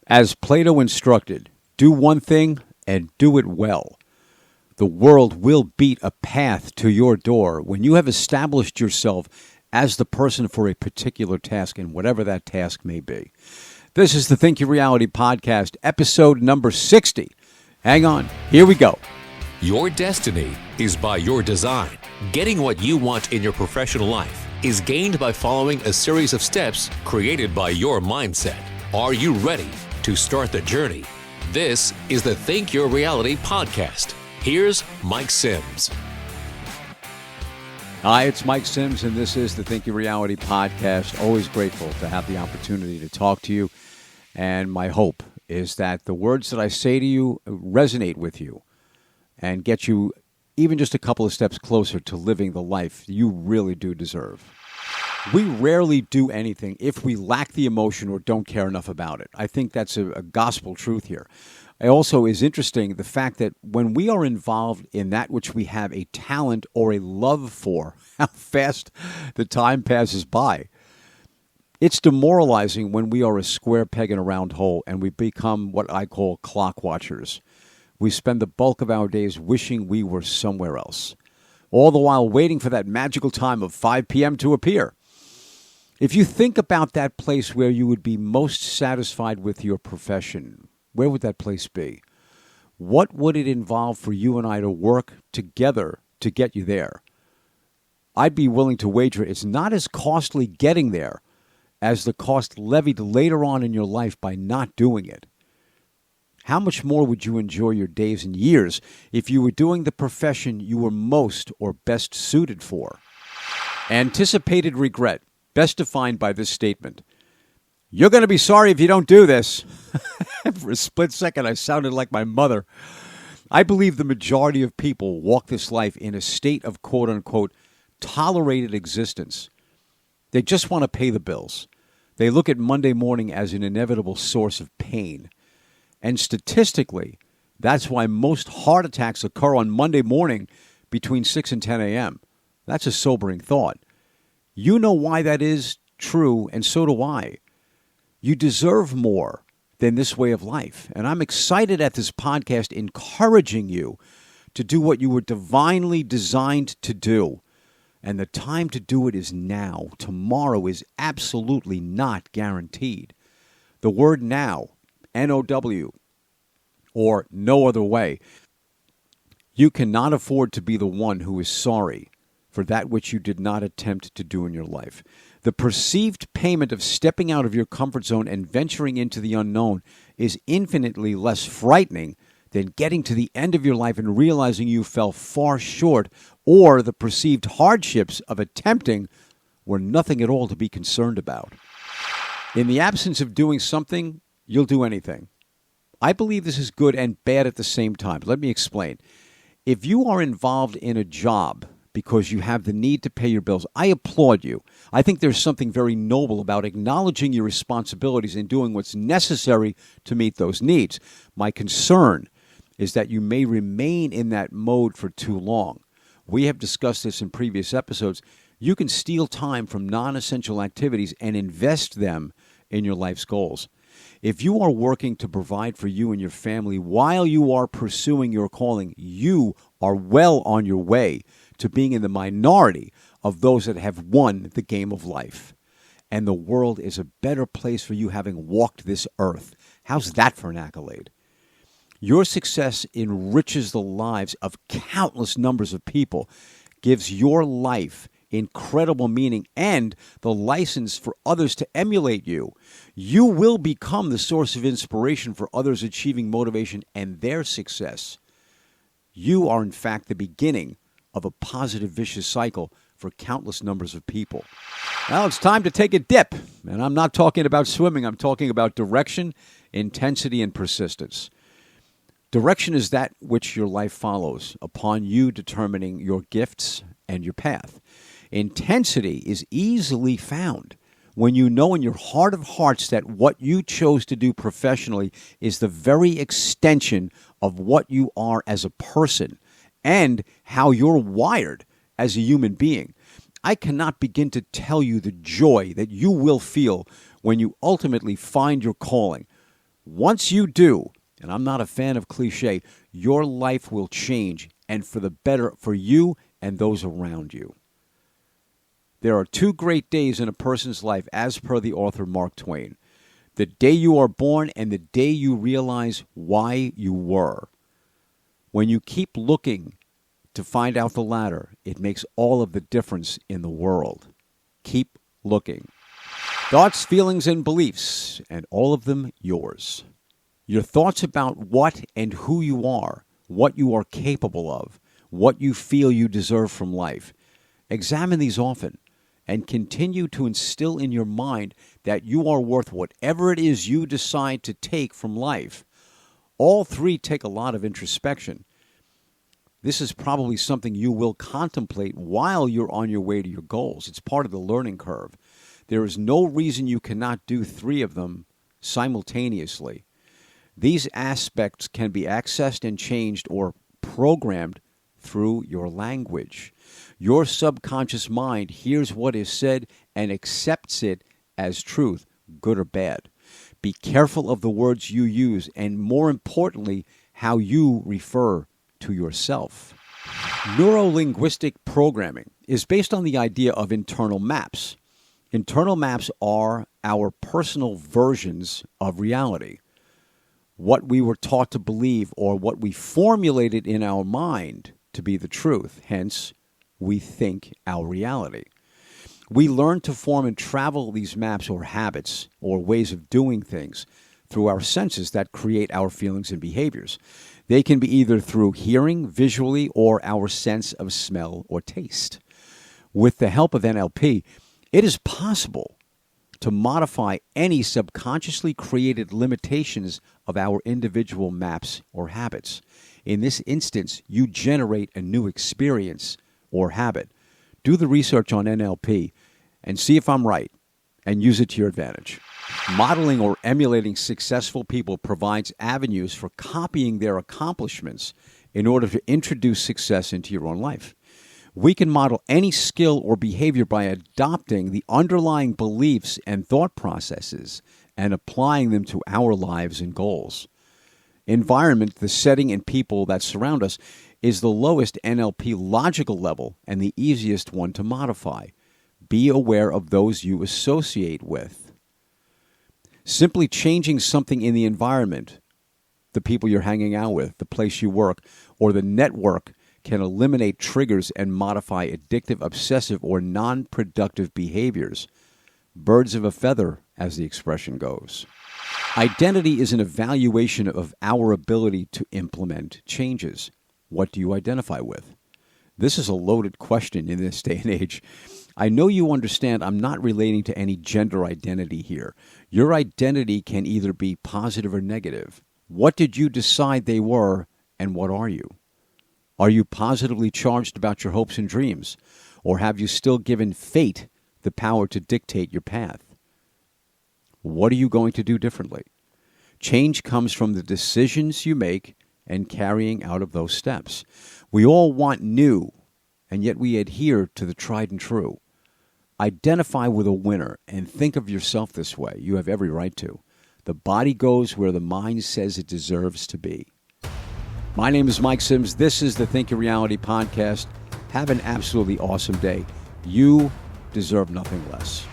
As Plato instructed, do one thing and do it well. The world will beat a path to your door when you have established yourself as the person for a particular task, and whatever that task may be. This is the Think Your Reality podcast, episode number 60. Hang on, here we go. Your destiny is by your design. Getting what you want in your professional life is gained by following a series of steps created by your mindset. Are you ready to start the journey? This is the Think Your Reality podcast. Here's Mike Sims. Hi, it's Mike Sims, and this is the Think Your Reality podcast. Always grateful to have the opportunity to talk to you. And my hope is that the words that I say to you resonate with you and get you even just a couple of steps closer to living the life you really do deserve. We rarely do anything if we lack the emotion or don't care enough about it. I think that's a gospel truth here. It also is interesting the fact that when we are involved in that which we have a talent or a love for, how fast the time passes by. It's demoralizing when we are a square peg in a round hole and we become what I call clock watchers. We spend the bulk of our days wishing we were somewhere else, all the while waiting for that magical time of 5 p.m. to appear. If you think about that place where you would be most satisfied with your profession, where would that place be? What would it involve for you and I to work together to get you there? I'd be willing to wager it's not as costly getting there as the cost levied later on in your life by not doing it. How much more would you enjoy your days and years if you were doing the profession you were most or best suited for? Anticipated regret, best defined by this statement. You're going to be sorry if you don't do this. For a split second, I sounded like my mother. I believe the majority of people walk this life in a state of quote-unquote tolerated existence. They just want to pay the bills. They look at Monday morning as an inevitable source of pain. And statistically, that's why most heart attacks occur on Monday morning between 6 and 10 a.m. That's a sobering thought. You know why that is true, and so do I. You deserve more than this way of life. And I'm excited at this podcast encouraging you to do what you were divinely designed to do. And the time to do it is now. Tomorrow is absolutely not guaranteed. The word now, N-O-W, or no other way. You cannot afford to be the one who is sorry for that which you did not attempt to do in your life. The perceived payment of stepping out of your comfort zone and venturing into the unknown is infinitely less frightening than getting to the end of your life and realizing you fell far short, or the perceived hardships of attempting were nothing at all to be concerned about. In the absence of doing something, you'll do anything. I believe this is good and bad at the same time. Let me explain. If you are involved in a job because you have the need to pay your bills, I applaud you. I think there's something very noble about acknowledging your responsibilities and doing what's necessary to meet those needs. My concern is that you may remain in that mode for too long. We have discussed this in previous episodes. You can steal time from non-essential activities and invest them in your life's goals. If you are working to provide for you and your family while you are pursuing your calling, you are well on your way to being in the minority of those that have won the game of life. And the world is a better place for you having walked this earth. How's that for an accolade? Your success enriches the lives of countless numbers of people, gives your life incredible meaning and the license for others to emulate you. You will become the source of inspiration for others achieving motivation and their success. You are, in fact, the beginning of a positive vicious cycle for countless numbers of people. Now it's time to take a dip. And I'm not talking about swimming. I'm talking about direction, intensity, and persistence. Direction is that which your life follows upon you determining your gifts and your path. Intensity is easily found when you know in your heart of hearts that what you chose to do professionally is the very extension of what you are as a person and how you're wired as a human being. I cannot begin to tell you the joy that you will feel when you ultimately find your calling. Once you do, and I'm not a fan of cliche, your life will change, and for the better for you and those around you. There are 2 great days in a person's life, as per the author Mark Twain. The day you are born and the day you realize why you were. When you keep looking to find out the latter, it makes all of the difference in the world. Keep looking. Thoughts, feelings, and beliefs, and all of them yours. Your thoughts about what and who you are, what you are capable of, what you feel you deserve from life. Examine these often and continue to instill in your mind that you are worth whatever it is you decide to take from life. All 3 take a lot of introspection. This is probably something you will contemplate while you're on your way to your goals. It's part of the learning curve. There is no reason you cannot do 3 of them simultaneously. These aspects can be accessed and changed or programmed through your language. Your subconscious mind hears what is said and accepts it as truth, good or bad. Be careful of the words you use and, more importantly, how you refer to yourself. Neuro-linguistic programming is based on the idea of internal maps. Internal maps are our personal versions of reality. What we were taught to believe or what we formulated in our mind to be the truth. Hence, we think our reality. We learn to form and travel these maps or habits or ways of doing things through our senses that create our feelings and behaviors. They can be either through hearing, visually, or our sense of smell or taste. With the help of NLP, it is possible to modify any subconsciously created limitations of our individual maps or habits. In this instance, you generate a new experience or habit. Do the research on NLP and see if I'm right and use it to your advantage. Modeling or emulating successful people provides avenues for copying their accomplishments in order to introduce success into your own life. We can model any skill or behavior by adopting the underlying beliefs and thought processes and applying them to our lives and goals. Environment, the setting and people that surround us, is the lowest NLP logical level and the easiest one to modify. Be aware of those you associate with. Simply changing something in the environment, the people you're hanging out with, the place you work, or the network can eliminate triggers and modify addictive, obsessive, or non-productive behaviors. Birds of a feather, as the expression goes. Identity is an evaluation of our ability to implement changes. What do you identify with? This is a loaded question in this day and age. I know you understand I'm not relating to any gender identity here. Your identity can either be positive or negative. What did you decide they were, and what are you? Are you positively charged about your hopes and dreams, or have you still given fate the power to dictate your path? What are you going to do differently? Change comes from the decisions you make and carrying out of those steps. We all want new, and yet we adhere to the tried and true. Identify with a winner and think of yourself this way. You have every right to. The body goes where the mind says it deserves to be. My name is Mike Sims. This is the Think Your Reality podcast. Have an absolutely awesome day. You deserve nothing less.